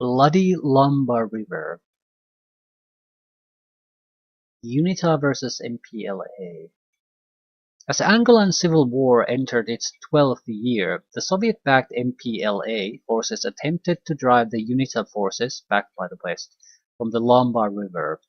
Bloody Lomba River. UNITA versus MPLA. As the Angolan Civil War entered its 12th year, the Soviet-backed MPLA forces attempted to drive the UNITA forces, backed by the West, from the Lomba River.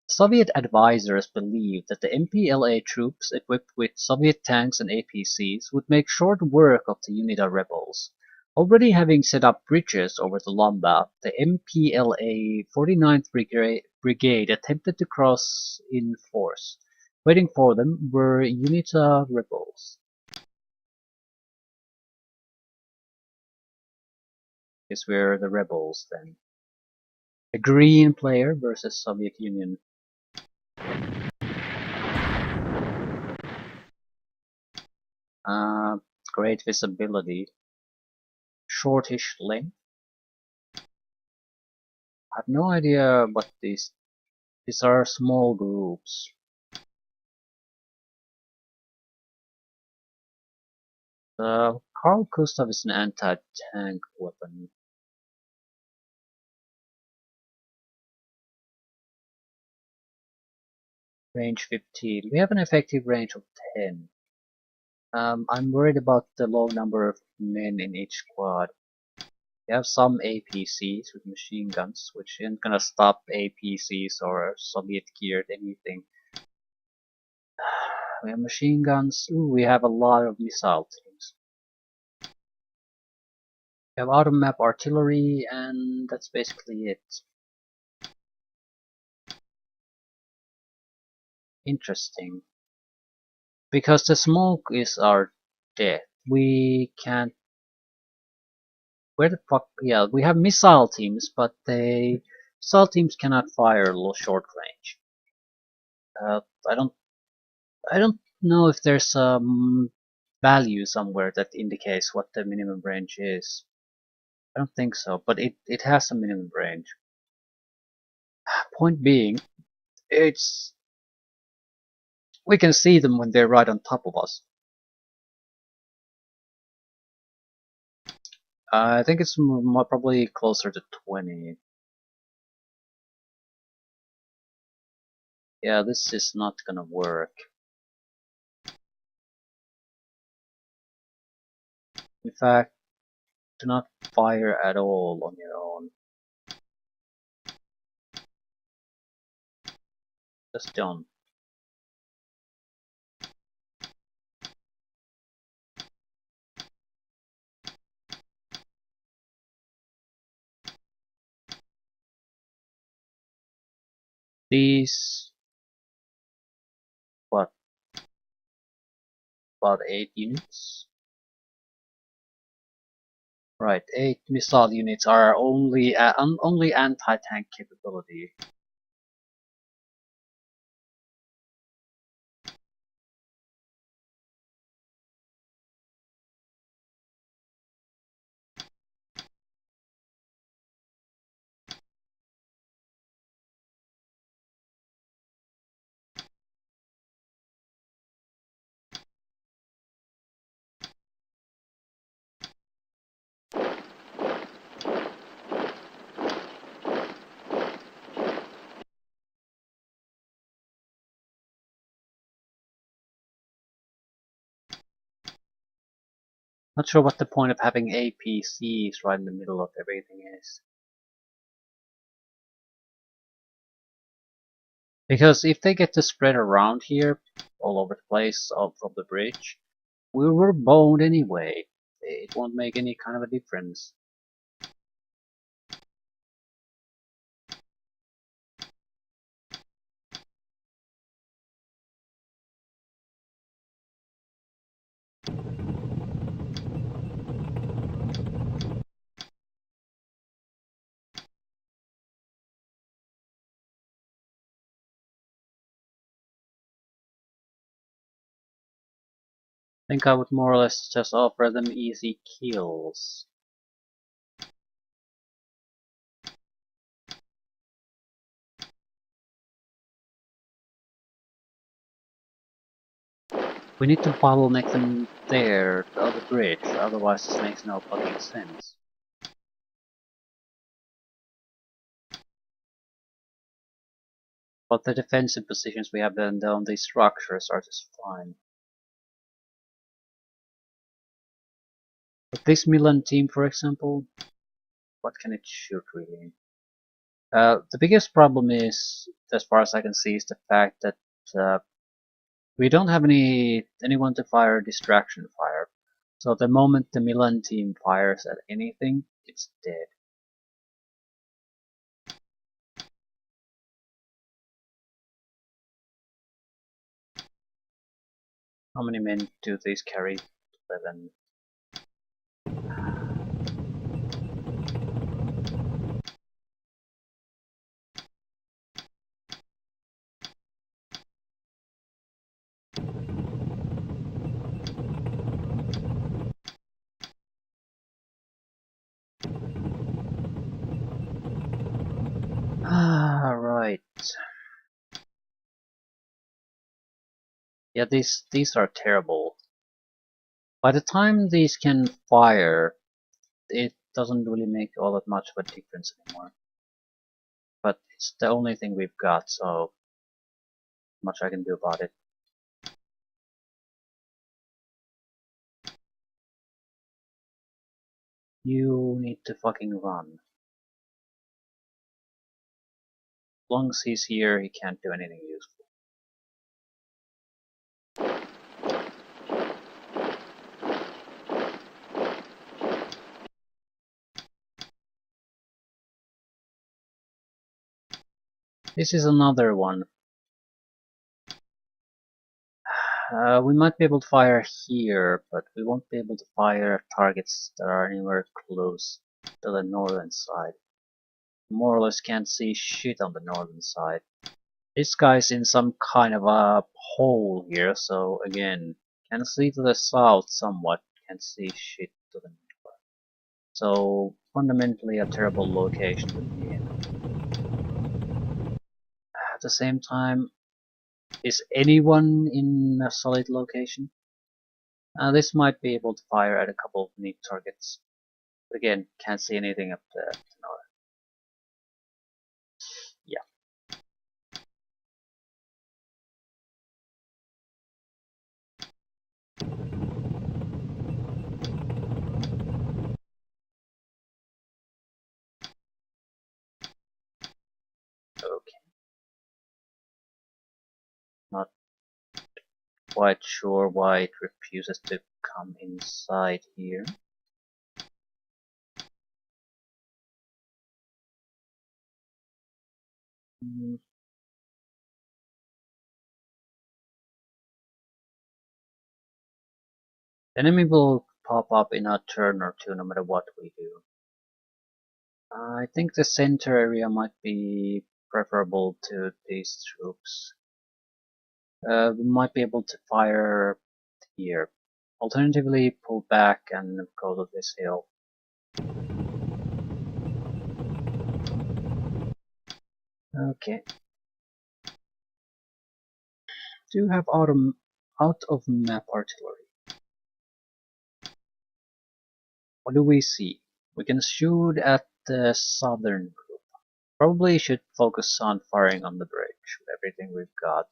Soviet advisors believed that the MPLA troops, equipped with Soviet tanks and APCs, would make short work of the UNITA rebels. Already having set up bridges over the Lomba, the MPLA 49th Brigade attempted to cross in force. Waiting for them were UNITA rebels. Guess we're the rebels then. The green player versus Soviet Union. Great visibility. Shortish length. I have no idea what these are. Small groups. Carl Gustav is an anti-tank weapon. Range 15. We have an effective range of 10. I'm worried about the low number of men in each squad. We have some APCs with machine guns, which isn't gonna stop APCs or Soviet geared anything. We have machine guns. Ooh, we have a lot of missile teams. We have auto-map artillery, and that's basically it. Interesting. Because the smoke is our death. We can't. Where the fuck? Yeah, we have missile teams, but missile teams cannot fire short range. I don't know if there's some value somewhere that indicates what the minimum range is. I don't think so, but it has a minimum range. Point being, we can see them when they're right on top of us. I think it's probably closer to 20. Yeah, this is not gonna work. In fact, do not fire at all on your own. Just don't. These, what, about 8 units? Right, 8 missile units are only anti-tank capability. Not sure what the point of having APCs right in the middle of everything is. Because if they get to spread around here, all over the place, from the bridge, we were boned anyway. It won't make any kind of a difference. I think I would more or less just offer them easy kills. We need to bottleneck them there, the other bridge, otherwise this makes no fucking sense. But the defensive positions we have on these structures are just fine. But this Milan team, for example, what can it shoot really? The biggest problem is, as far as I can see, is the fact that we don't have anyone to fire distraction fire. So the moment the Milan team fires at anything, it's dead. How many men do these carry? 11. Right. Yeah, these are terrible. By the time these can fire, it doesn't really make all that much of a difference anymore. But it's the only thing we've got, so much I can do about it. You need to fucking run. As long as he's here, he can't do anything useful. This is another one. We might be able to fire here, but we won't be able to fire targets that are anywhere close to the northern side. More or less can't see shit on the northern side. This guy's in some kind of a hole here, so again, can see to the south somewhat, can't see shit to the north. So fundamentally a terrible location to be in. At the same time, is anyone in a solid location? This might be able to fire at a couple of neat targets. But again, can't see anything up to the north. Yeah. Okay. Not quite sure why it refuses to come inside here. The enemy will pop up in a turn or two no matter what we do. I think the center area might be preferable to these troops. We might be able to fire here. Alternatively, pull back and go to this hill. Okay. Do have out of map artillery. What do we see? We can shoot at the southern group. Probably should focus on firing on the bridge with everything we've got.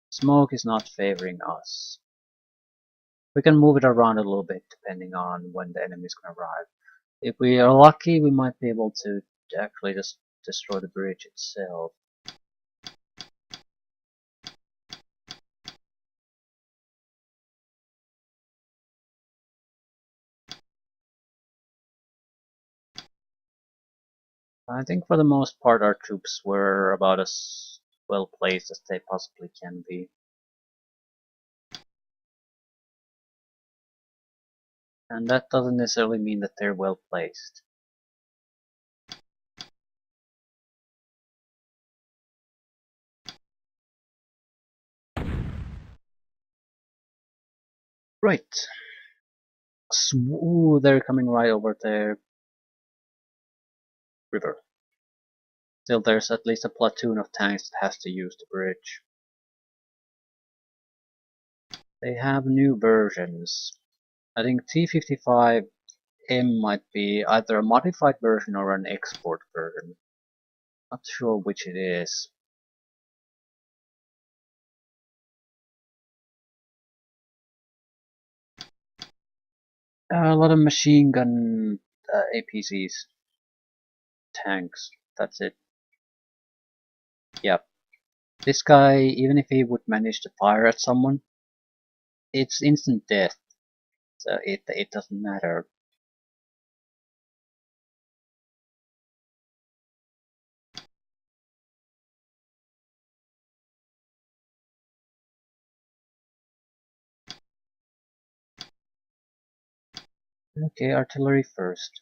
Smoke is not favoring us. We can move it around a little bit depending on when the enemy is going to arrive. If we are lucky, we might be able to actually just destroy the bridge itself. I think for the most part our troops were about as well placed as they possibly can be. And that doesn't necessarily mean that they're well placed. Right. Ooh, they're coming right over the river. Still, there's at least a platoon of tanks that has to use the bridge. They have new versions. I think T-55M might be either a modified version or an export version. Not sure which it is. A lot of machine gun APCs, tanks. That's it. Yep. This guy, even if he would manage to fire at someone, it's instant death. So it doesn't matter. Okay, artillery first.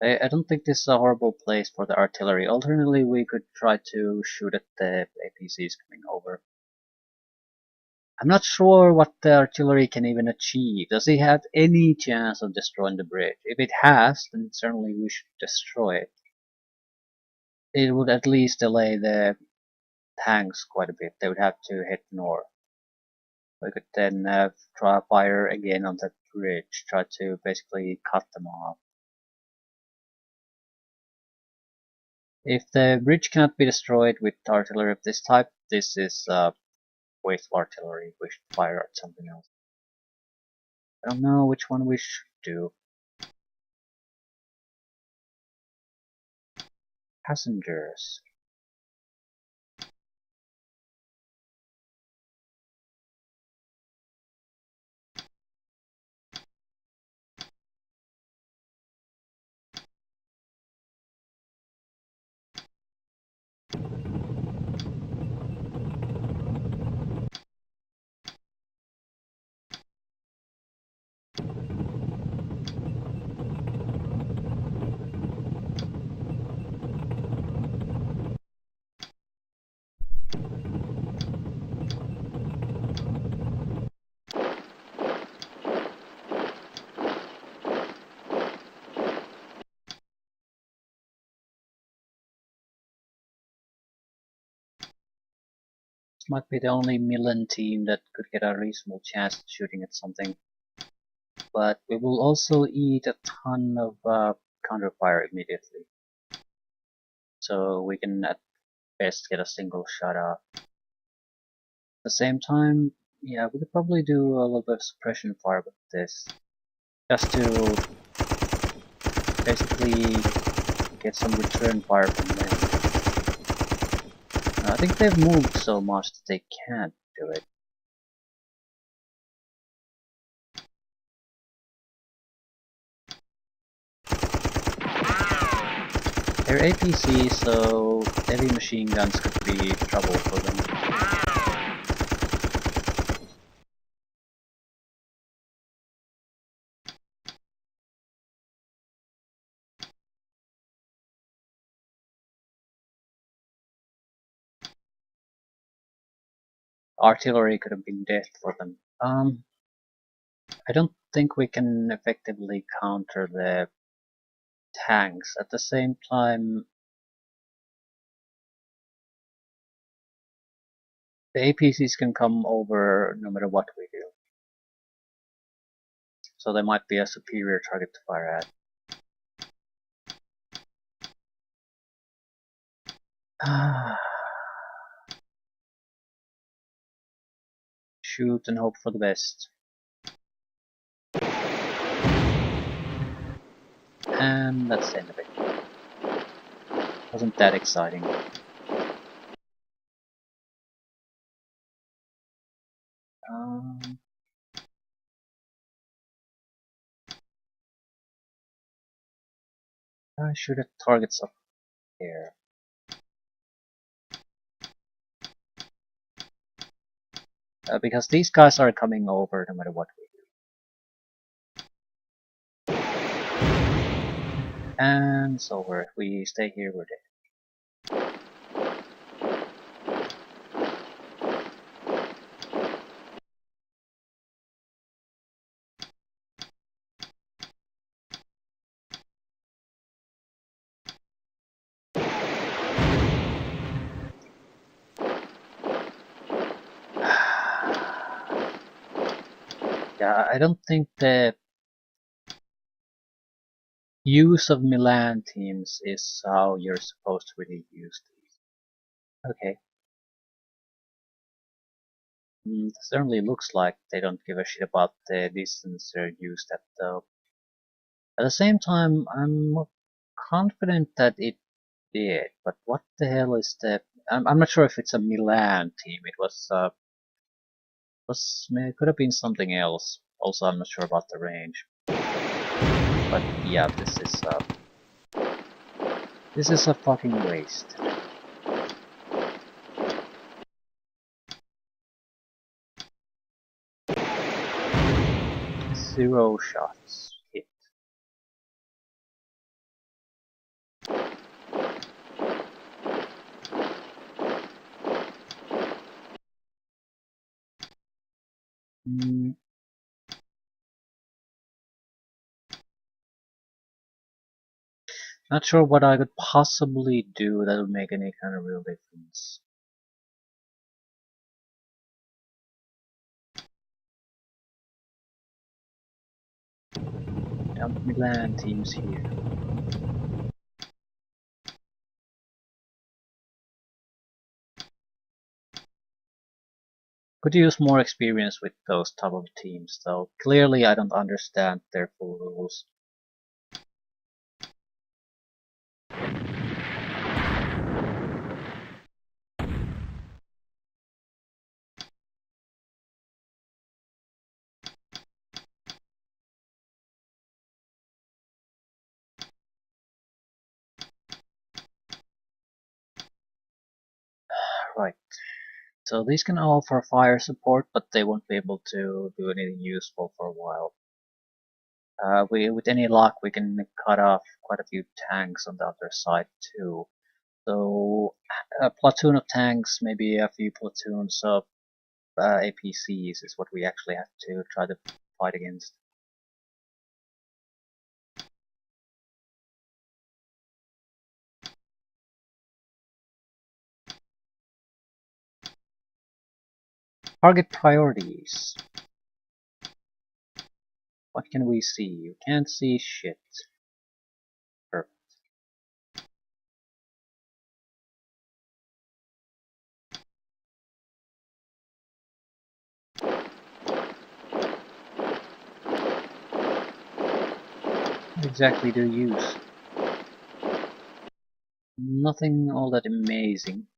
I don't think this is a horrible place for the artillery. Alternatively, we could try to shoot at the APCs coming over. I'm not sure what the artillery can even achieve. Does it have any chance of destroying the bridge? If it has, then certainly we should destroy it. It would at least delay the tanks quite a bit. They would have to head north. We could then try fire again on that bridge, try to basically cut them off. If the bridge cannot be destroyed with artillery of this type, this is waste of artillery. We should fire at something else. I don't know which one we should do. Passengers. This might be the only Milan team that could get a reasonable chance at shooting at something. But we will also eat a ton of counterfire immediately. So we can at best get a single shot off. At the same time, yeah, we could probably do a little bit of suppression fire with this. Just to basically get some return fire from them. I think they've moved so much that they can't do it. They're APCs, so heavy machine guns could be trouble for them. Artillery could have been death for them. I don't think we can effectively counter the tanks. At the same time, the APCs can come over no matter what we do. So they might be a superior target to fire at. Shoot and hope for the best. And that's the end of it. Wasn't that exciting. I shoot at targets up here. Because these guys are coming over no matter what we do. And it's over. If we stay here, we're dead. Yeah, I don't think the use of Milan teams is how you're supposed to really use these. Okay. Certainly looks like they don't give a shit about the distance they're used at, though. At the same time, I'm confident that it did, but what the hell is the... I'm not sure if it's a Milan team. It it could have been something else. Also, I'm not sure about the range. But yeah, this is a fucking waste. 0 shots hit. Not sure what I could possibly do that would make any kind of real difference. Milan teams here. Could use more experience with those type of teams, though. Clearly I don't understand their full rules. Right. So these can offer fire support, but they won't be able to do anything useful for a while. With any luck, we can cut off quite a few tanks on the other side too. So a platoon of tanks, maybe a few platoons of APCs is what we actually have to try to fight against. Target priorities. What can we see? You can't see shit. Perfect. What exactly do you use? Nothing all that amazing.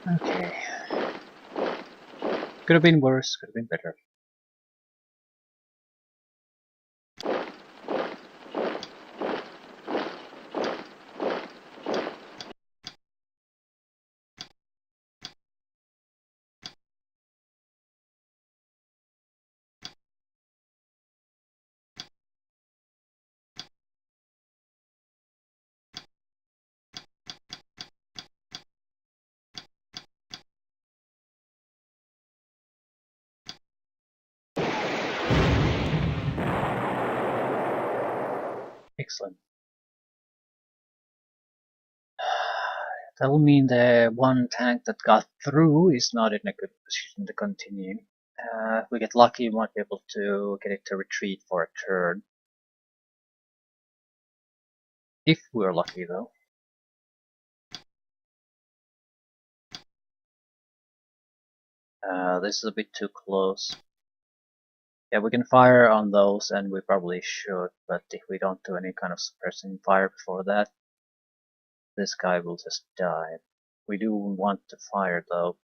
Okay. Could have been worse, could have been better. Excellent. That will mean the one tank that got through is not in a good position to continue. If we get lucky, we might be able to get it to retreat for a turn. If we're lucky, though. This is a bit too close. Yeah, we can fire on those, and we probably should, but if we don't do any kind of suppressing fire before that, this guy will just die. We do want to fire, though.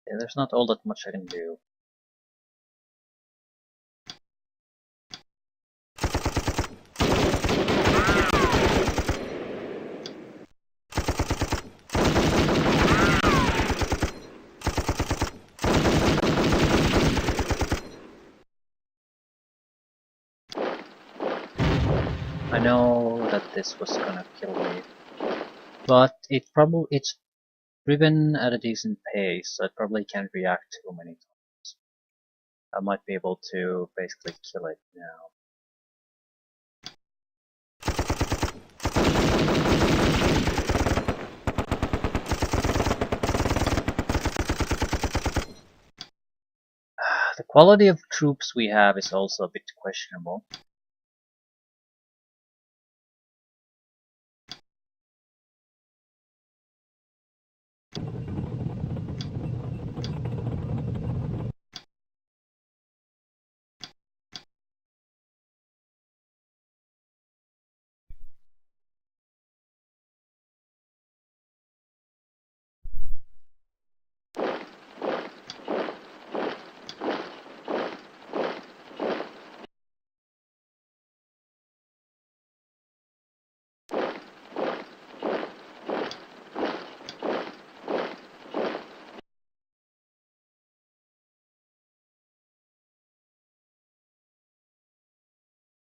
Yeah, there's not all that much I can do. this was gonna kill me. But it's driven at a decent pace, so it probably can't react too many times. I might be able to basically kill it now. The quality of troops we have is also a bit questionable.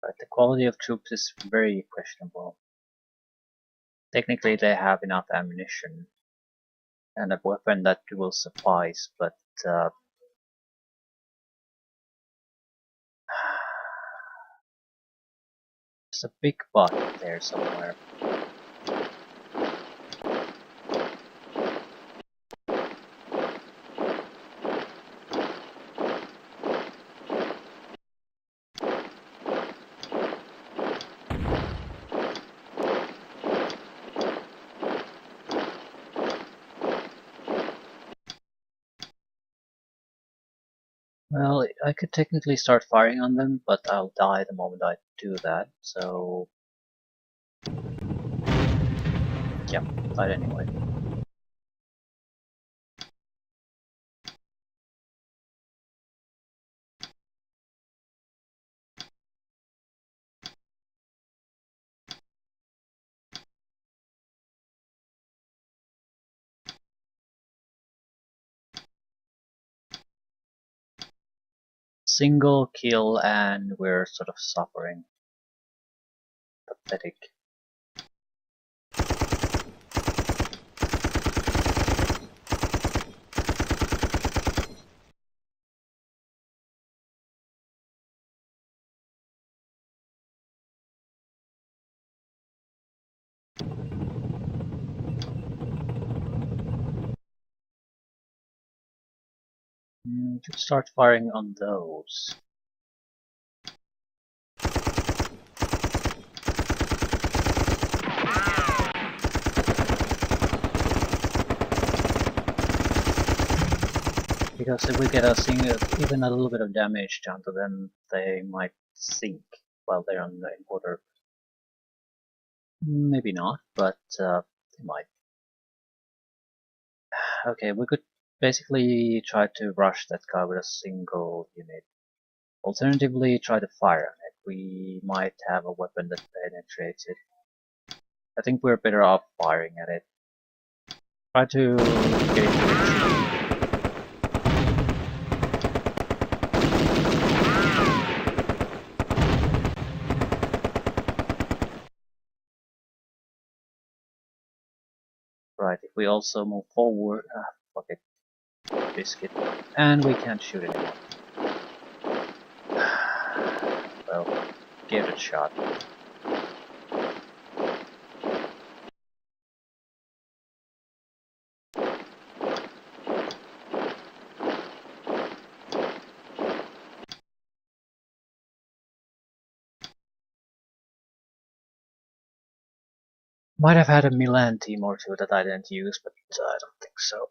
But the quality of troops is very questionable. Technically they have enough ammunition and a weapon that will suffice, but uh, there's a big but there somewhere. Well, I could technically start firing on them, but I'll die the moment I do that, so yeah, died anyway. Single kill and we're sort of suffering. Pathetic. Should start firing on those. Because if we get even a little bit of damage down to them, they might sink while they're on the water. Maybe not, but they might. Okay, we could basically try to rush that guy with a single unit. Alternatively, try to fire on it. We might have a weapon that penetrates it. I think we're better off firing at it. Try to get it to retreat. Right, if we also move forward, fuck it, biscuit, and we can't shoot anymore. Well, give it a shot. Might have had a Milan team or two that I didn't use, but I don't think so.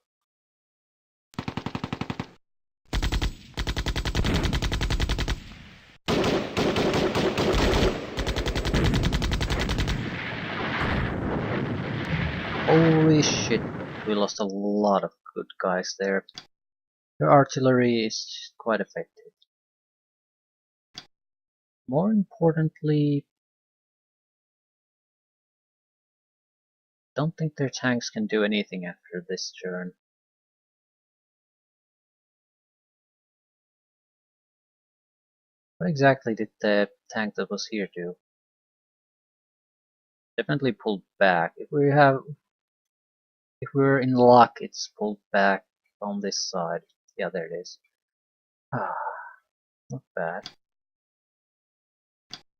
Holy shit, we lost a lot of good guys there. Their artillery is quite effective. More importantly, don't think their tanks can do anything after this turn. What exactly did the tank that was here do? Definitely pulled back. If we're in luck, it's pulled back on this side. Yeah, there it is. Ah, not bad.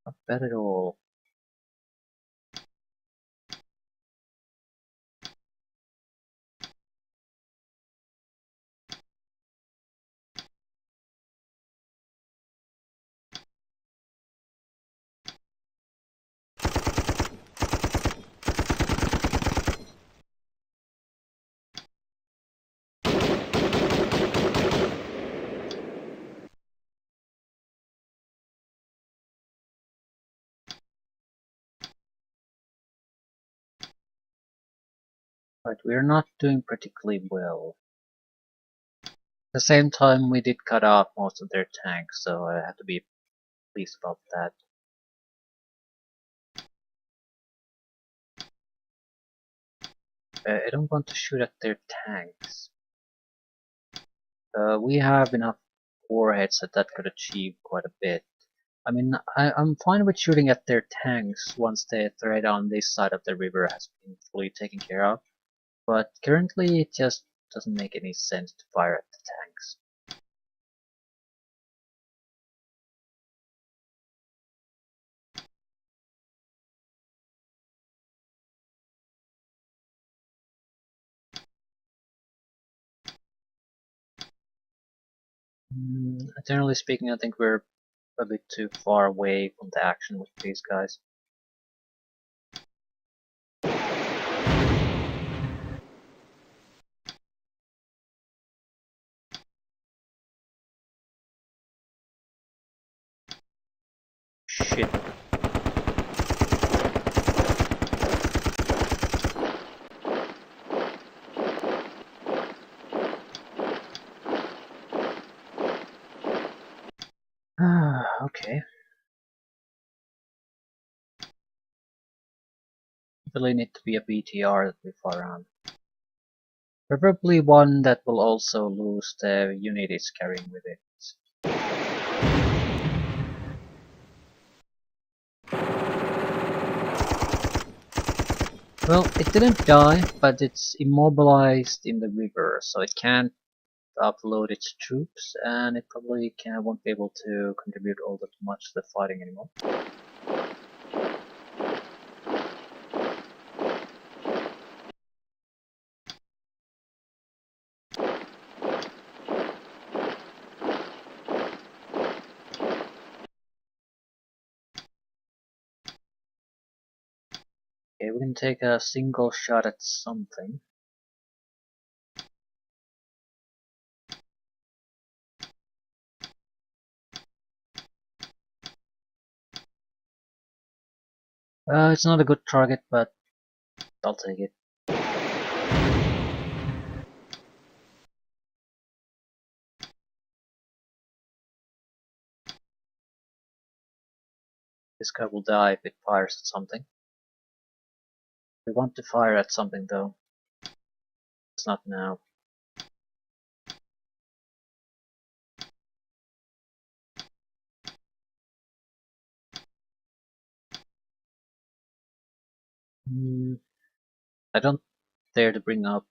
Not bad at all. But we're not doing particularly well. At the same time, we did cut off most of their tanks, so I have to be pleased about that. I don't want to shoot at their tanks. We have enough warheads that could achieve quite a bit. I mean, I'm fine with shooting at their tanks once the threat on this side of the river has been fully taken care of, but currently it just doesn't make any sense to fire at the tanks. Generally speaking, I think we're a bit too far away from the action with these guys. Shit. Okay. Really need to be a BTR that we fire on. Preferably one that will also lose the unit it's carrying with it. Well, it didn't die, but it's immobilized in the river, so it can't upload its troops, and it probably won't be able to contribute all that much to the fighting anymore. Okay, we can take a single shot at something. It's not a good target, but I'll take it. This guy will die if it fires at something. We want to fire at something though. It's not now. I don't dare to bring up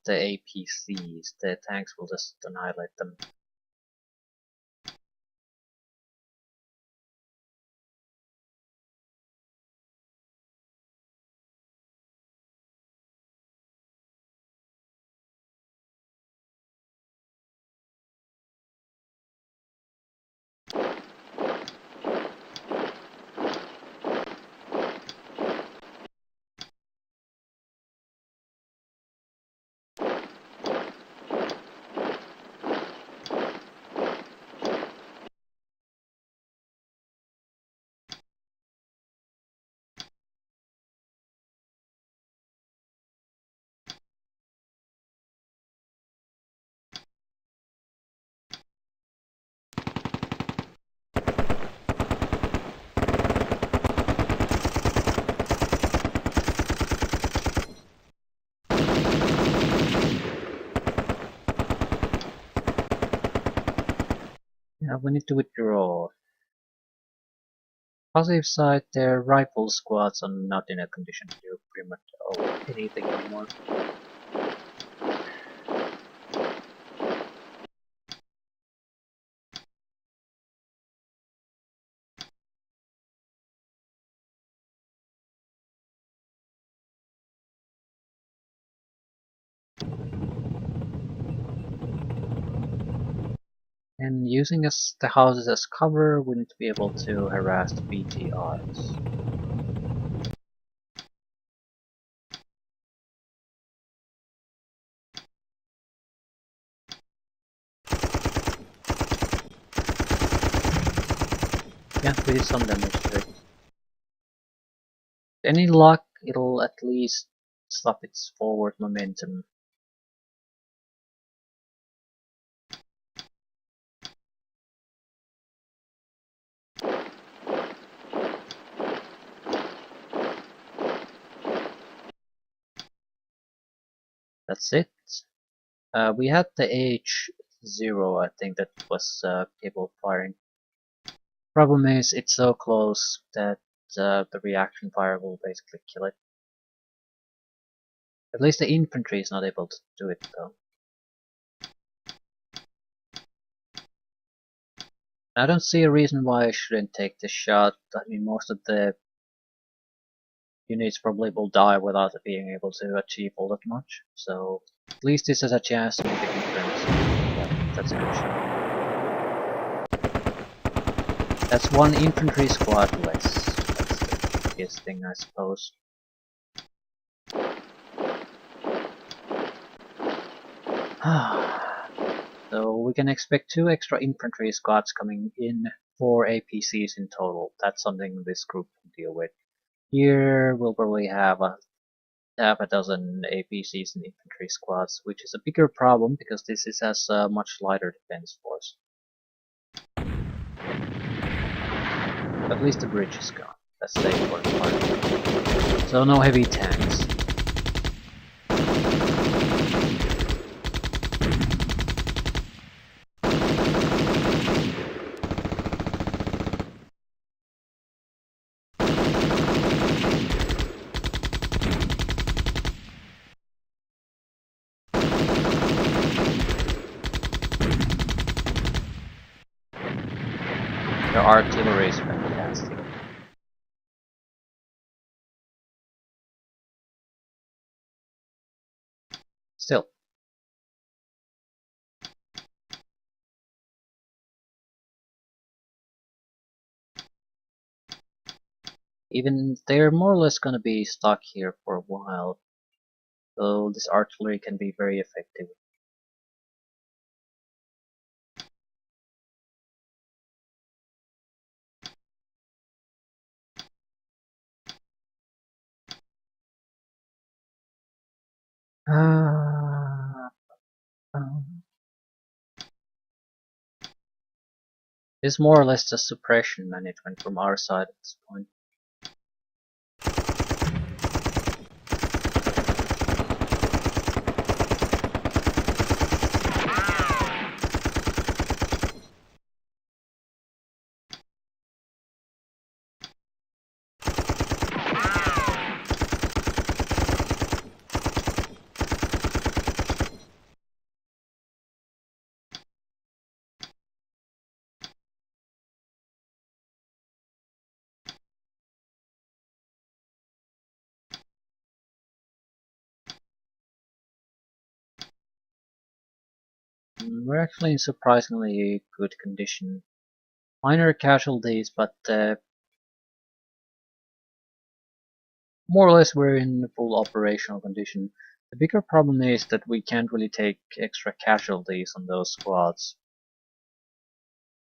the APCs. The tanks will just annihilate them. Yeah, we need to withdraw. Positive side, their rifle squads are not in a condition to do pretty much anything anymore. And using the houses as cover, we need to be able to harass the BTRs. Yeah, we did some damage to it. Any luck, it'll at least stop its forward momentum. That's it. We had the H0, I think, that was capable of firing. Problem is, it's so close that the reaction fire will basically kill it. At least the infantry is not able to do it, though. I don't see a reason why I shouldn't take this shot. I mean, most of the units probably will die without being able to achieve all that much. So, at least this has a chance to make a difference. Yeah, that's a good shot. That's one infantry squad less. That's the biggest thing, I suppose. So we can expect 2 extra infantry squads coming in, 4 APCs in total. That's something this group can deal with. Here we'll probably have a dozen APCs and infantry squads, which is a bigger problem because this has a much lighter defense force. At least the bridge is gone. That's the important part. So no heavy tanks. Their artillery is fantastic. Still. Even they're more or less gonna be stuck here for a while. So this artillery can be very effective. It's more or less just suppression management from our side at this point. We're actually in surprisingly good condition. Minor casualties, but more or less we're in full operational condition. The bigger problem is that we can't really take extra casualties on those squads.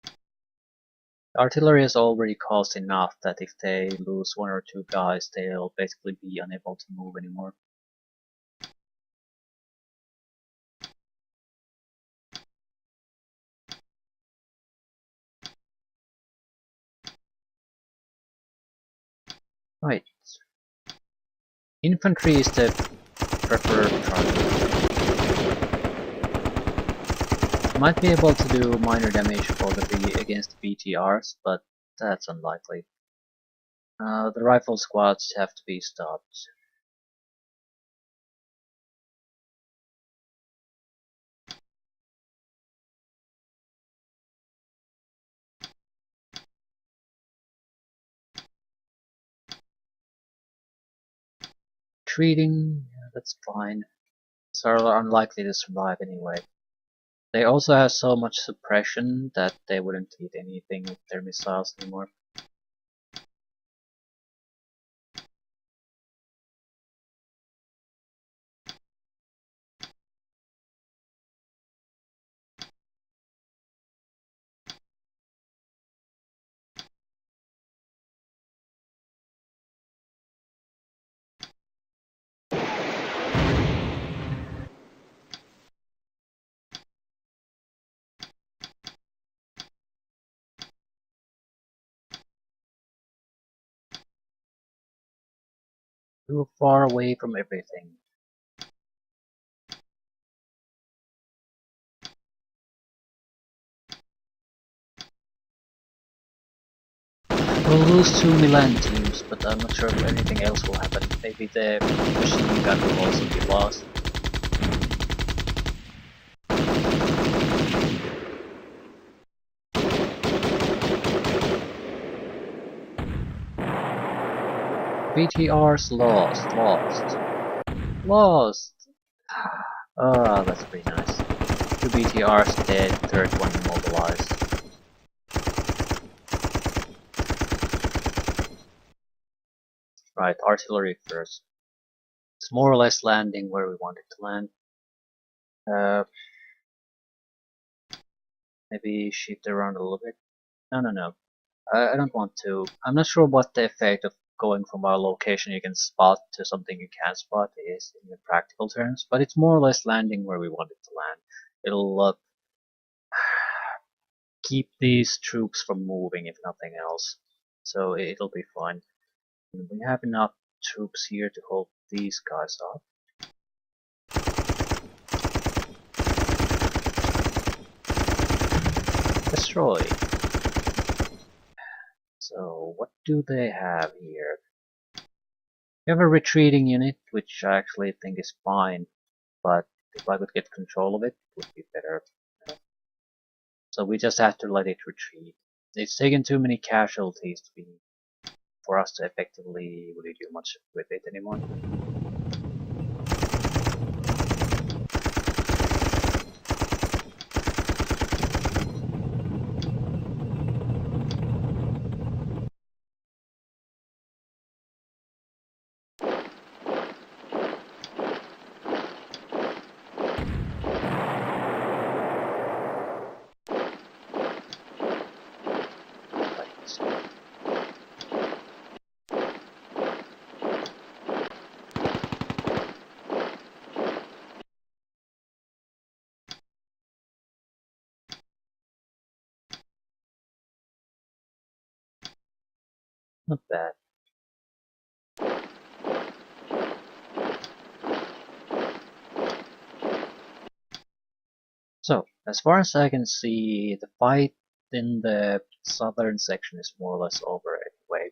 The artillery has already caused enough that if they lose 1 or 2 guys, they'll basically be unable to move anymore. Right. Infantry is the preferred target. Might be able to do minor damage for against the BTRs, but that's unlikely. The rifle squads have to be stopped. Treating, yeah, that's fine. These are unlikely to survive anyway. They also have so much suppression that they wouldn't hit anything with their missiles anymore. Too far away from everything. We'll lose 2 Milan teams, but I'm not sure if anything else will happen. Maybe the machine gun will also be lost. BTR's lost! Ah, that's pretty nice. 2 BTRs dead, third one immobilized. Right, artillery first. It's more or less landing where we want it to land. Maybe shift around a little bit. No. I don't want to. I'm not sure what the effect of going from a location you can spot to something you can't spot is in the practical terms, but it's more or less landing where we want it to land. It'll keep these troops from moving if nothing else. So it'll be fine. And we have enough troops here to hold these guys off. Destroy. So what do they have here? We have a retreating unit, which I actually think is fine, but if I could get control of it, it would be better. So we just have to let it retreat. It's taken too many casualties for us to effectively really do much with it anymore. Not bad. So, as far as I can see, the fight in the southern section is more or less over anyway.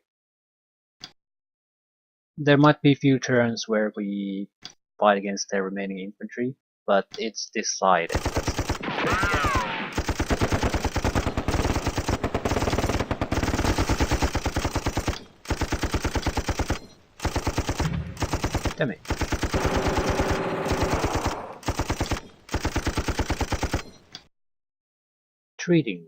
There might be a few turns where we fight against their remaining infantry, but it's decided. Damn it. Treating.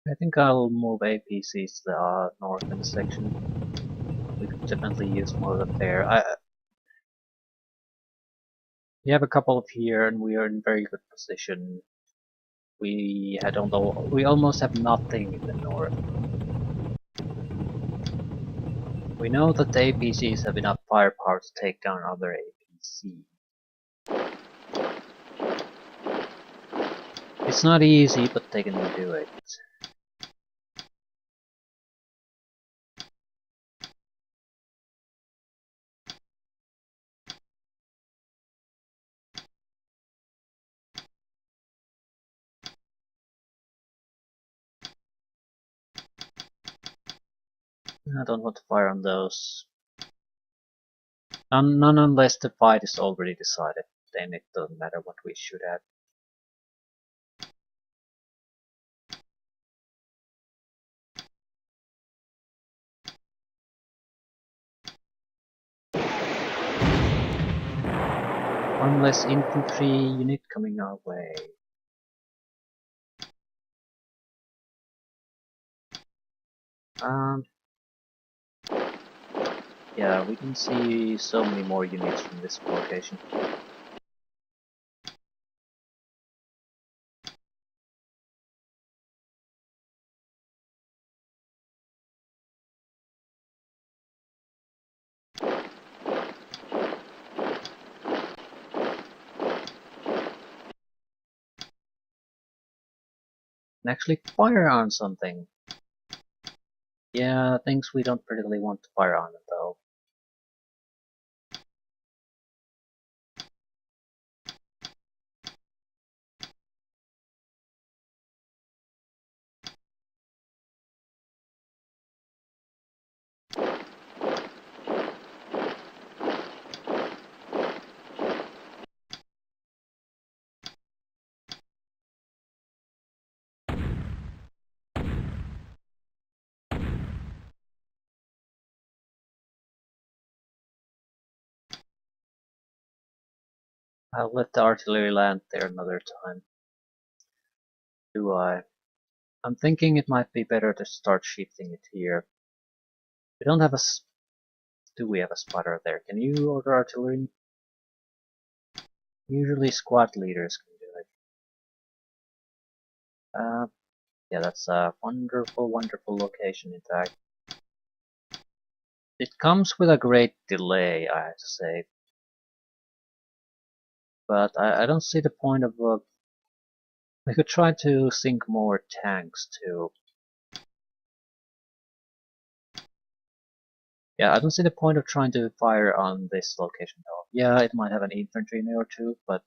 I think I'll move APCs to the northern section. We could definitely use more of them there. We have a couple of here, and we are in very good position. We almost have nothing in the north. We know that the APCs have enough firepower to take down other APCs. It's not easy, but they can do it. I don't want to fire on those. None unless the fight is already decided. Then it doesn't matter what we shoot at. One less infantry unit coming our way. Yeah, we can see so many more units from this location. And actually fire on something. Yeah, things we don't particularly want to fire on though. I'll let the artillery land there another time. Do I? I'm thinking it might be better to start shifting it here. We don't have a... Do we have a spotter there? Can you order artillery? Usually squad leaders can do it. Yeah, that's a wonderful, wonderful location in fact. It comes with a great delay, I have to say. But I don't see the point of... we could try to sink more tanks too. Yeah, I don't see the point of trying to fire on this location though. Yeah, it might have an infantry in there or two, but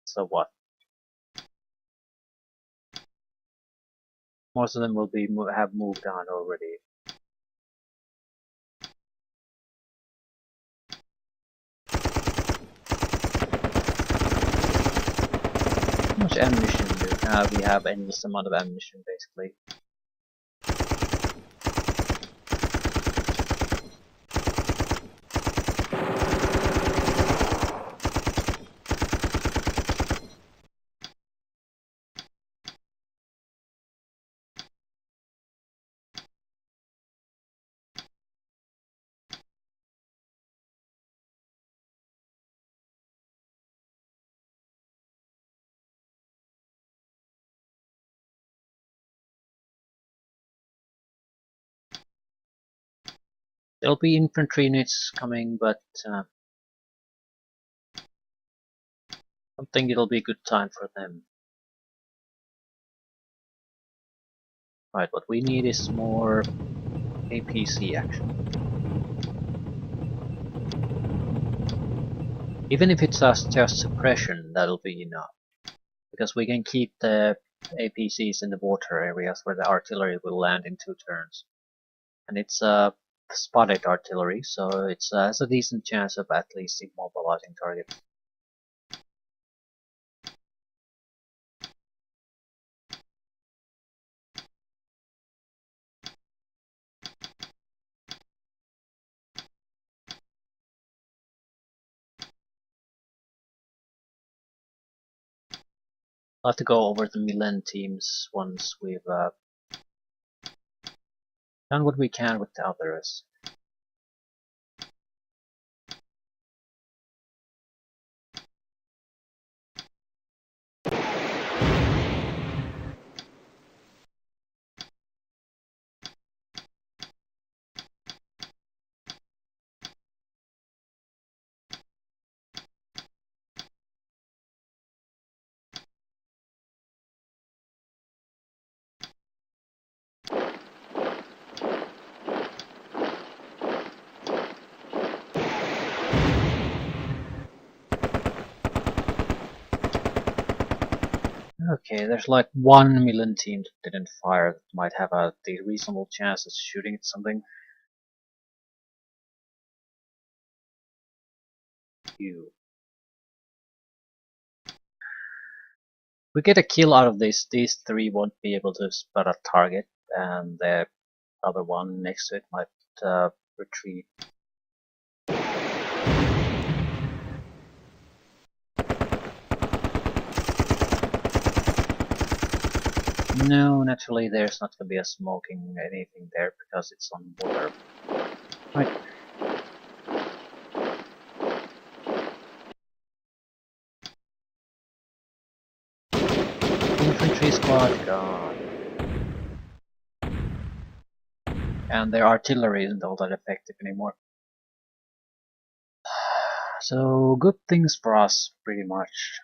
so what? Most of them will be have moved on already. How much ammunition do we have? We have endless amount of ammunition basically. There'll be infantry units coming, but I don't think it'll be a good time for them. Right, what we need is more APC action. Even if it's just suppression, that'll be enough. Because we can keep the APCs in the water areas where the artillery will land in 2 turns. And it's spotted artillery, so it has a decent chance of at least immobilizing targets. I'll have to go over the Milan teams once we've done what we can with the others. Okay, there's like 1 Milan team that didn't fire that might have a reasonable chance of shooting at something. you. We get a kill out of this, these three won't be able to spot a target, and the other one next to it might retreat. No, naturally there's not going to be a smoking anything there because it's on water. Right. Infantry squad gone. And their artillery isn't all that effective anymore. So good things for us, pretty much.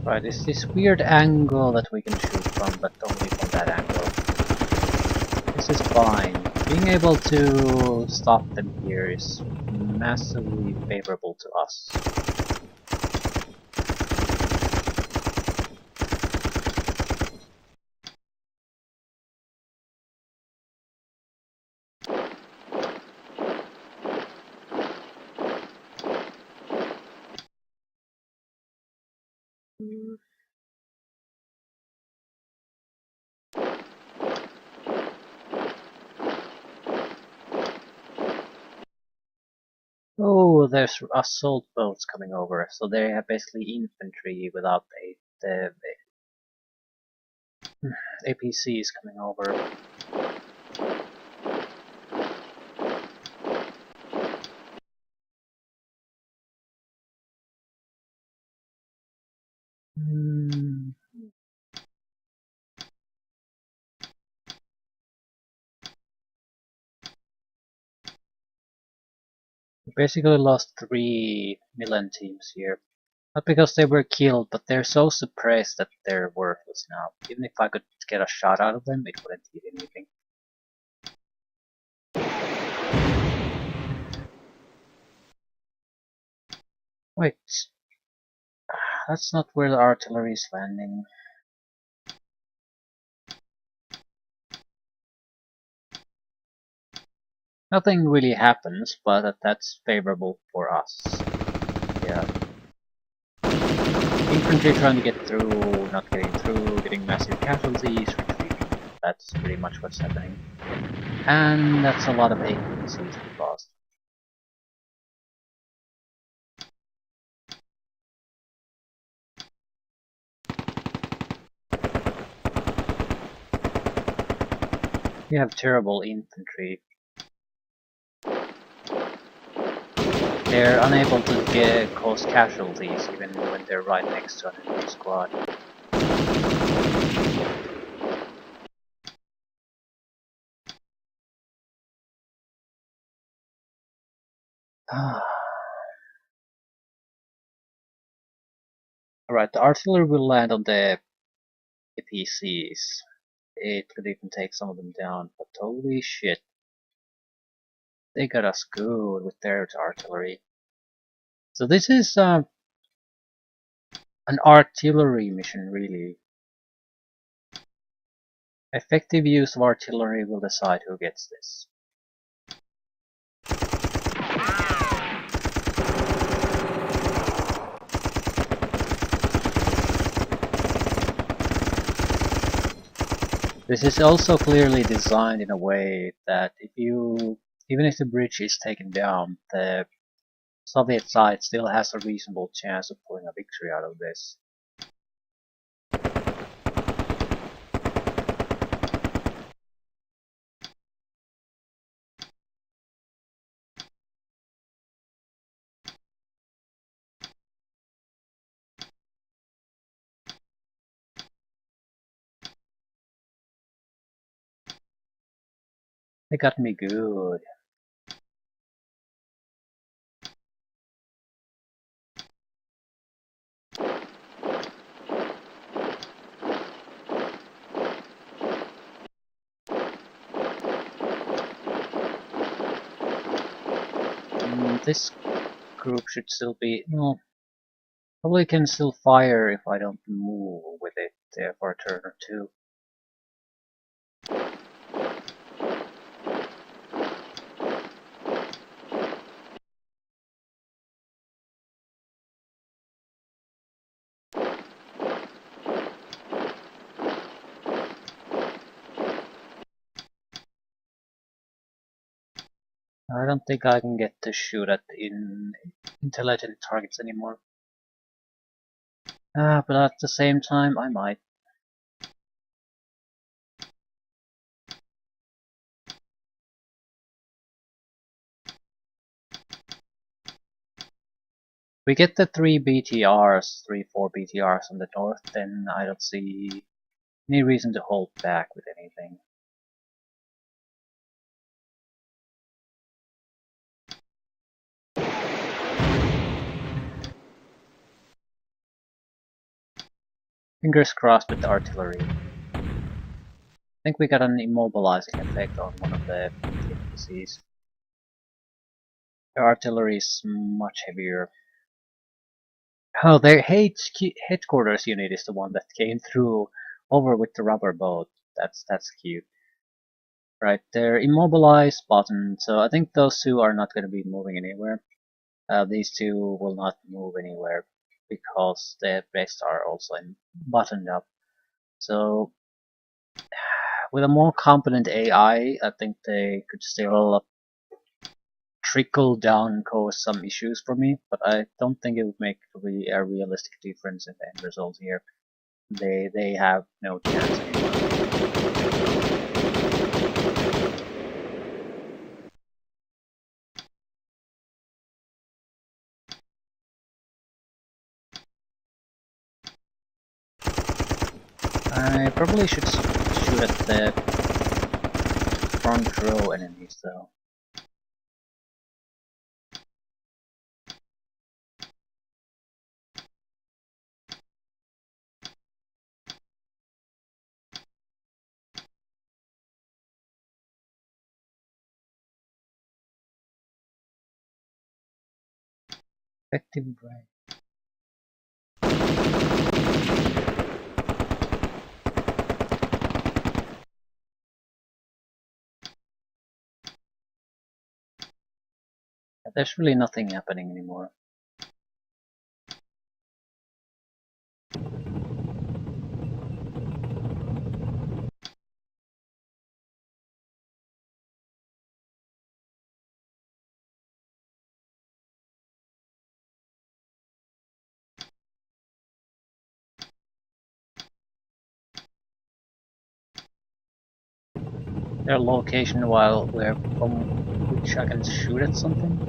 Right, it's this weird angle that we can shoot from, but only from that angle. This is fine. Being able to stop them here is massively favorable to us. Oh, there's assault boats coming over, so they have basically infantry without the APCs coming over. We basically lost 3 Milan teams here. Not because they were killed, but they're so suppressed that they're worthless now. Even if I could get a shot out of them, it wouldn't do anything. Wait, that's not where the artillery is landing. Nothing really happens, but that's favorable for us. Yeah. Infantry trying to get through, not getting through, getting massive casualties, retreating. That's pretty much what's happening. And that's a lot of APCs we lost. We have terrible infantry. They're unable to cause casualties even when they're right next to an enemy squad. Alright, the artillery will land on the APCs. It could even take some of them down, but holy shit. They got us good with their artillery. So this is an artillery mission, really. Effective use of artillery will decide who gets this. This is also clearly designed in a way that even if the bridge is taken down, the Soviet side still has a reasonable chance of pulling a victory out of this. They got me good. This group should still be... no, probably can still fire if I don't move with it for a turn or two. I don't think I can get to shoot at intelligent targets anymore. But at the same time, I might. We get the 4 BTRs on the north, then I don't see any reason to hold back with anything. Fingers crossed with the artillery. I think we got an immobilizing effect on one of the APCs. The artillery is much heavier. Oh, their headquarters unit is the one that came through over with the rubber boat. That's cute. Right, they're immobilized button, so I think those two are not going to be moving anywhere. These two will not move anywhere because the rest are also buttoned up. So with a more competent AI, I think they could still trickle down and cause some issues for me, but I don't think it would make really a realistic difference in the end result here. They have no chance anymore. I probably should shoot at the front row enemies though. Effective brigade. There's really nothing happening anymore. Their location while from which I can shoot at something.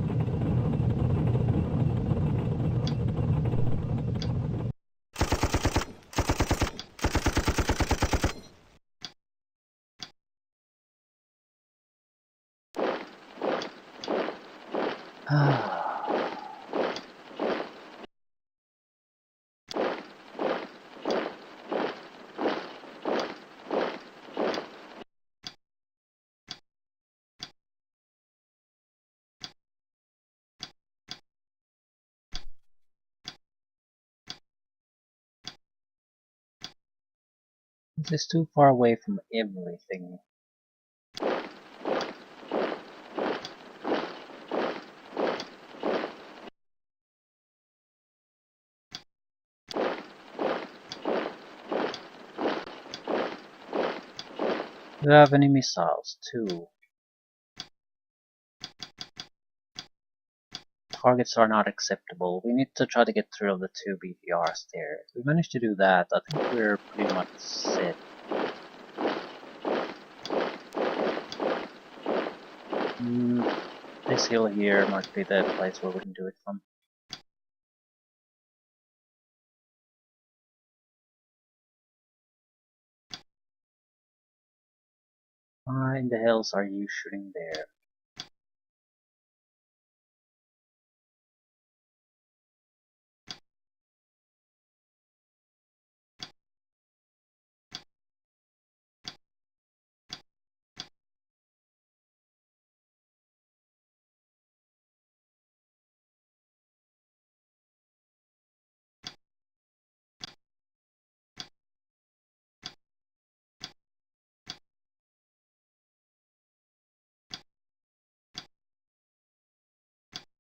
This is too far away from everything. Do you have any missiles? 2. Targets are not acceptable. We need to try to get through the 2 BTRs there. If we manage to do that, I think we're pretty much set. This hill here might be the place where we can do it from. Why in the hells are you shooting there?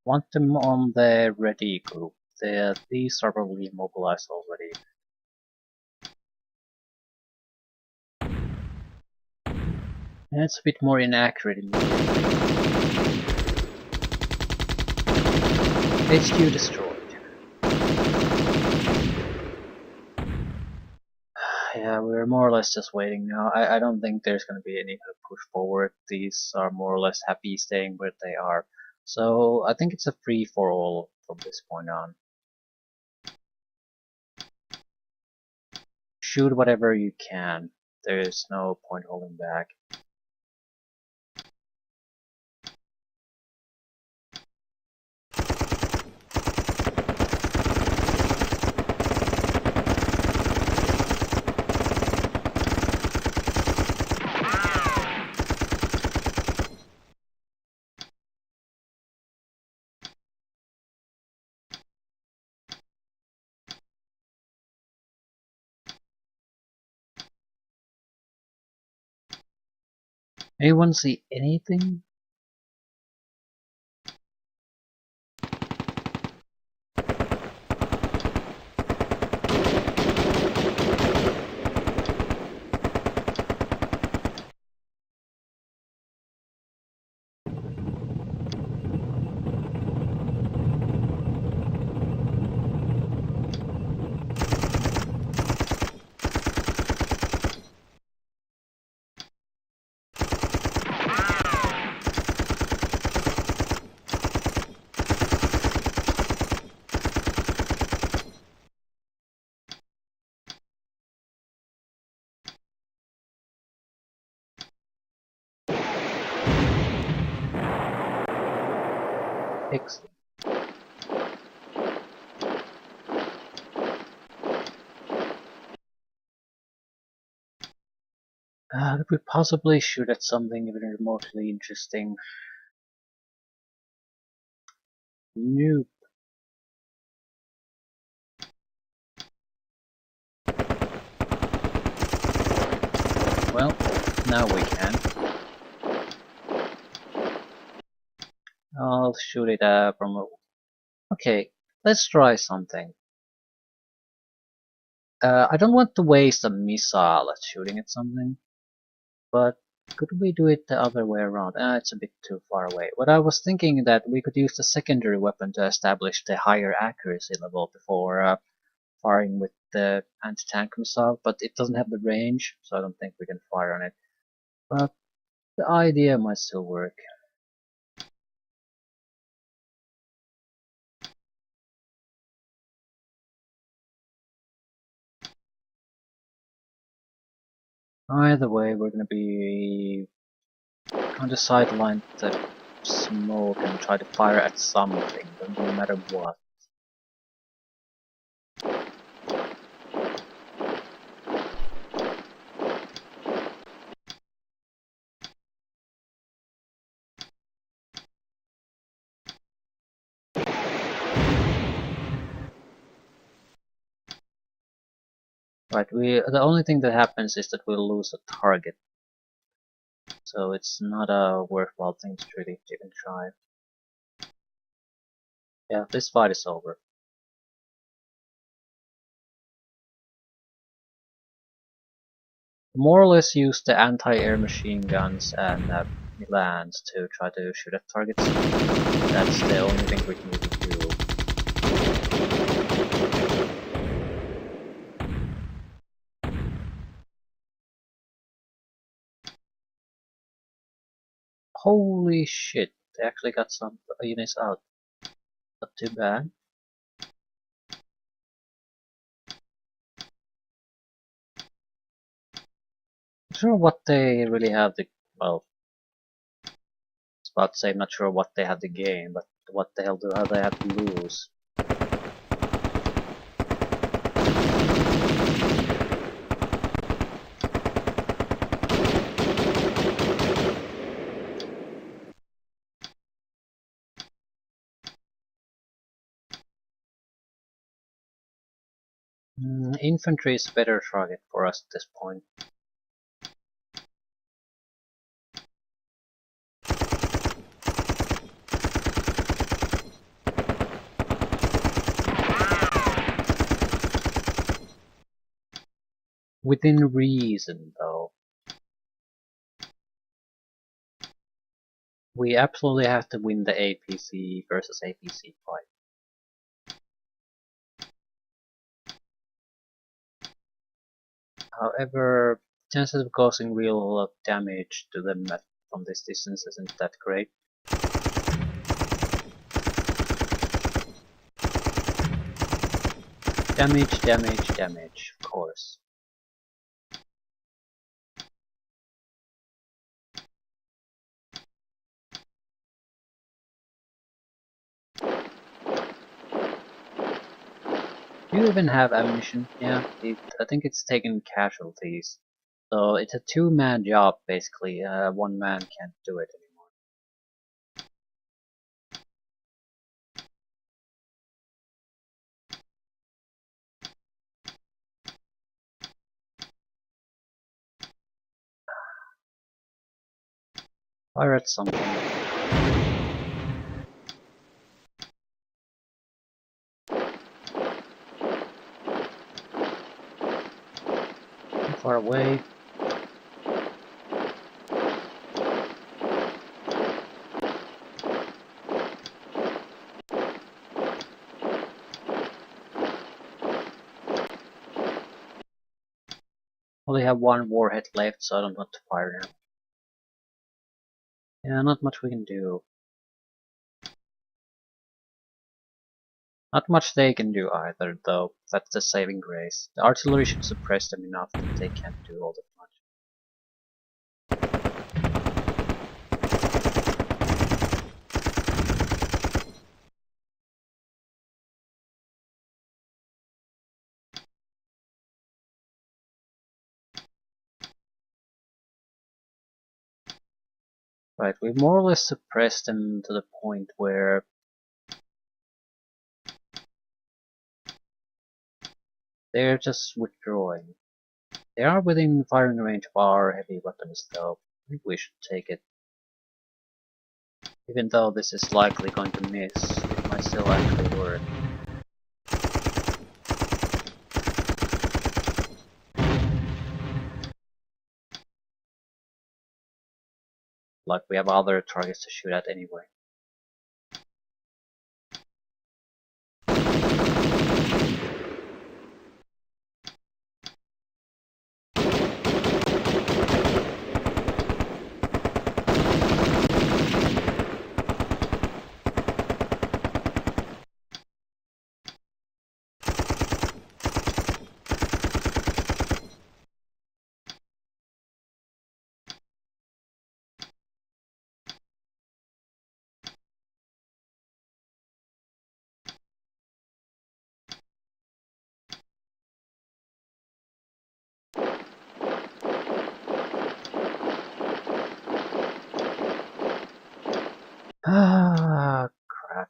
Want them on the ready group. These are probably immobilized already. And it's a bit more inaccurate in HQ destroyed. Yeah, we're more or less just waiting now. I don't think there's going to be any kind of push forward. These are more or less happy staying where they are. So I think it's a free-for-all from this point on. Shoot whatever you can. There's no point holding back. Anyone see anything? Excellent. Could we possibly shoot at something even remotely interesting? Nope. Well, now we can. I'll shoot it from a... Okay, let's try something. I don't want to waste a missile at shooting at something, but could we do it the other way around? It's a bit too far away. What I was thinking that we could use the secondary weapon to establish the higher accuracy level before firing with the anti-tank missile, but it doesn't have the range, so I don't think we can fire on it. But the idea might still work. Either way, we're gonna be on the sideline the smoke and try to fire at something, no matter what. Right, the only thing that happens is that we'll lose a target. So it's not a worthwhile thing to really even try. Yeah, this fight is over. More or less use the anti-air machine guns and Milans to try to shoot at targets. That's the only thing we can really do. Holy shit, they actually got some units out. Not too bad. Not sure what they really have to, well, I was about to say I'm not sure what they have to gain, but what the hell do they have to lose? Infantry is a better target for us at this point. Within reason, though. We absolutely have to win the APC versus APC fight. However, chances of causing real damage to them from this distance isn't that great. Damage, damage, damage, of course. Do you even have ammunition? Yeah, I think it's taken casualties. So it's a two-man job basically. One man can't do it anymore. Fire at something. Too far away. Only have one warhead left, so I don't want to fire now. Yeah, not much we can do. Not much they can do either, though. That's the saving grace. The artillery should suppress them enough that they can't do all that much. Right, we've more or less suppressed them to the point where they're just withdrawing. They are within firing range of our heavy weapons, though. I think we should take it. Even though this is likely going to miss, it might still actually work. Like we have other targets to shoot at anyway. Ah, crap.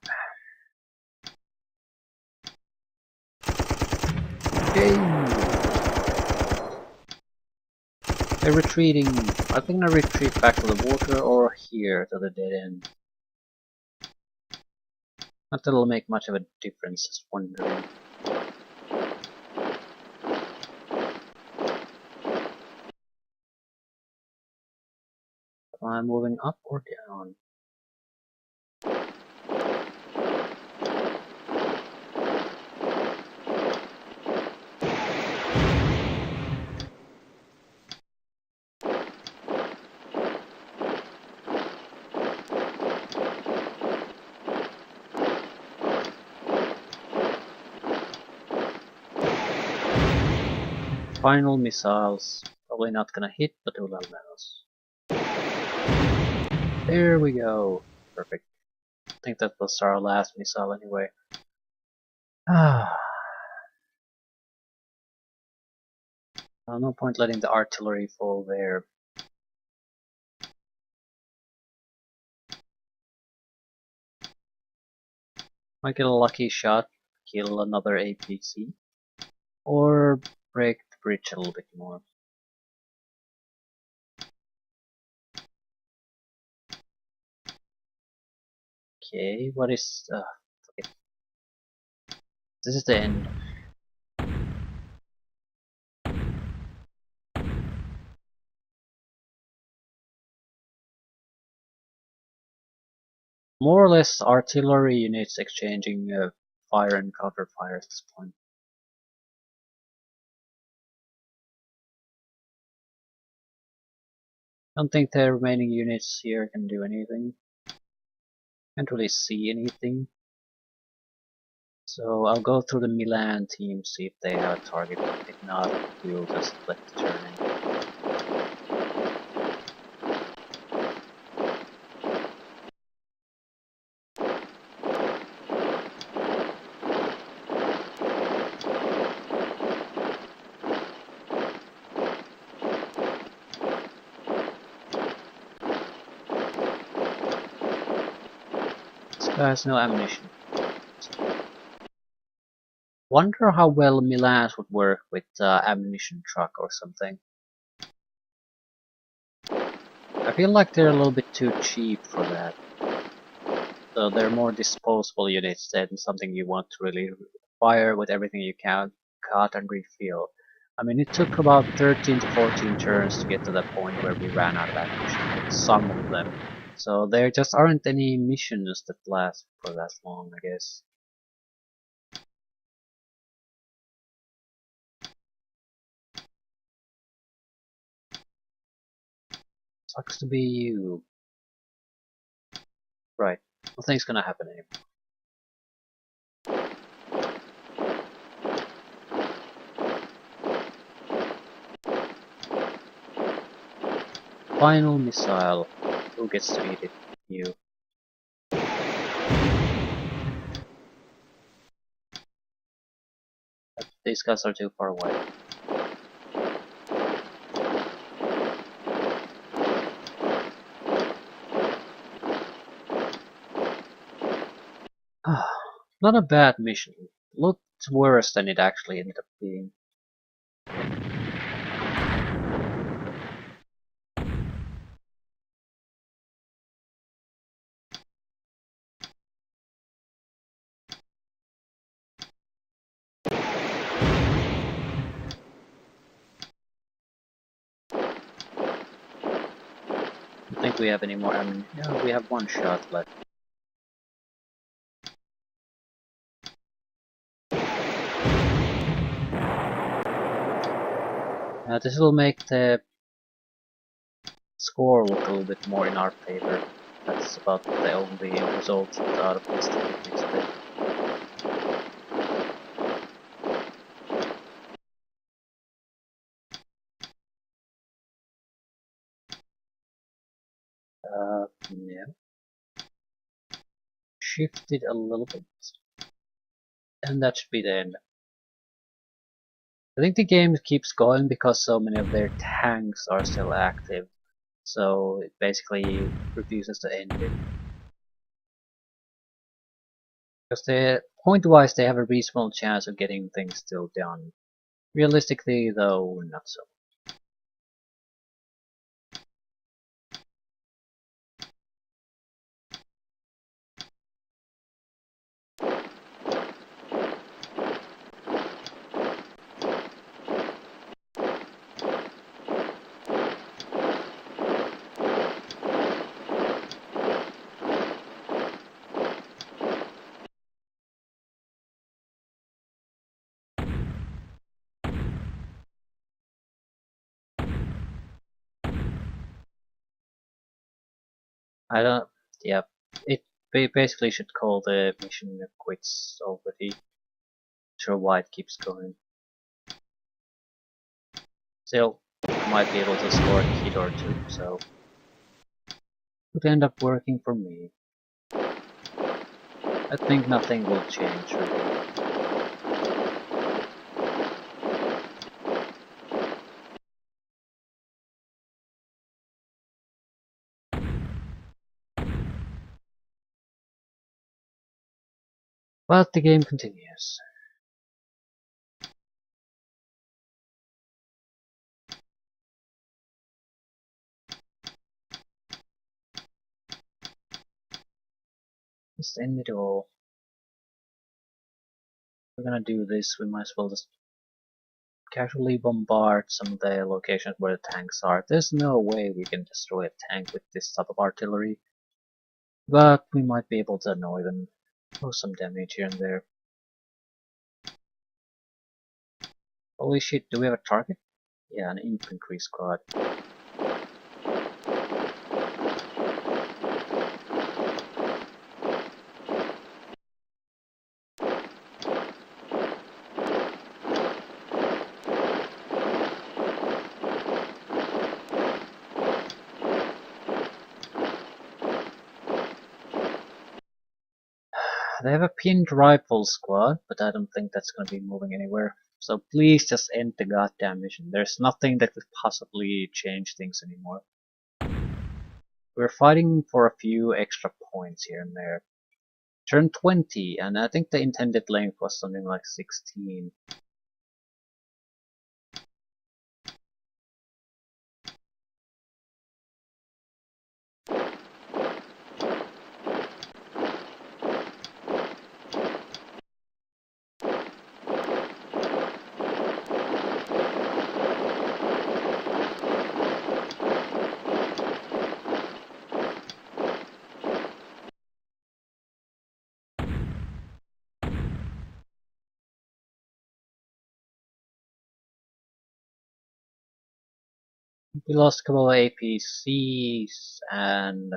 Game! They're retreating. I think they retreat back to the water or here to the dead end. Not that it'll make much of a difference, just wondering. Am I moving up or down? Final missiles. Probably not gonna hit, but it will allow us. There we go. Perfect. I think that was our last missile anyway. No point letting the artillery fall there. Might get a lucky shot, kill another APC, or break the bridge a little bit more. Okay, what is... okay. This is the end. More or less artillery units exchanging fire and counter fire at this point. Don't think the remaining units here can do anything. Can't really see anything. So I'll go through the Milan team, see if they have a target. If not, we'll just let the turn in. This guy has no ammunition. Wonder how well Milan's would work with ammunition truck or something. I feel like they're a little bit too cheap for that. So they're more disposable units than something you want to really fire with everything you can, cut and refill. I mean, it took about 13 to 14 turns to get to the point where we ran out of ammunition with some of them. So there just aren't any missions that last for that long, I guess. Sucks to be you. Right, nothing's gonna happen anymore. Final missile. Who gets to eat it? You. These guys are too far away. Not a bad mission. Looked worse than it actually ended up being. I think we have any more ammunition. Yeah, we have one shot left. This will make the score look a little bit more in our favor. That's about the only result out of this that we can expect. Yeah. Shifted a little bit. And that should be the end. I think the game keeps going because so many of their tanks are still active. So it basically refuses to end it. Because point-wise they have a reasonable chance of getting things still done. Realistically though, not so. I don't. Yeah, it basically should call the mission quits already. Sure, why it keeps going. Still, might be able to score a hit or two, so it would end up working for me. I think nothing will change really. But the game continues. Just end it all. If we're gonna do this, we might as well just casually bombard some of the locations where the tanks are. There's no way we can destroy a tank with this type of artillery, but we might be able to annoy them. Do some damage here and there. Holy shit, do we have a target? Yeah, an infantry squad. They have a pinned rifle squad, but I don't think that's gonna be moving anywhere. So please just end the goddamn mission. There's nothing that could possibly change things anymore. We're fighting for a few extra points here and there. Turn 20, and I think the intended length was something like 16. We lost a couple of APCs and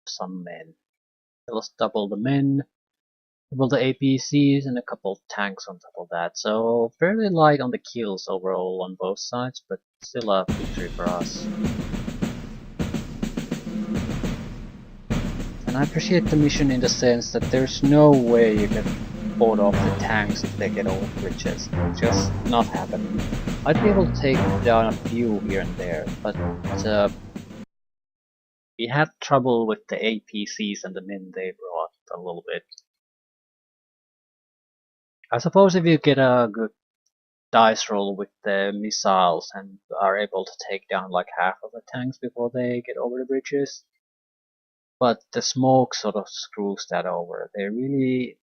some men. We lost double the men, double the APCs, and a couple of tanks on top of that. So fairly light on the kills overall on both sides, but still a victory for us. And I appreciate the mission in the sense that there's no way you can board off the tanks if they get over bridges. Just not happening. I'd be able to take down a few here and there, but we had trouble with the APCs and the men they brought a little bit. I suppose if you get a good dice roll with the missiles and are able to take down like half of the tanks before they get over the bridges, but the smoke sort of screws that over. They really,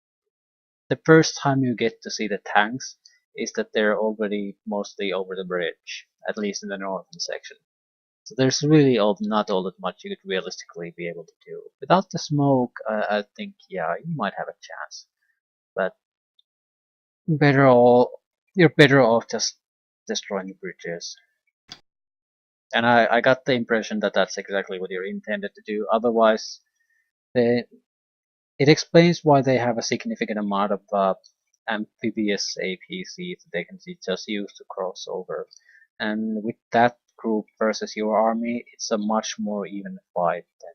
the first time you get to see the tanks is that they're already mostly over the bridge, at least in the northern section. So there's really not all that much you could realistically be able to do. Without the smoke, I think, yeah, you might have a chance. But better all, you're better off just destroying the bridges. And I got the impression that that's exactly what you're intended to do. Otherwise, they, it explains why they have a significant amount of amphibious APCs that they can just use to cross over. And with that group versus your army, it's a much more even fight than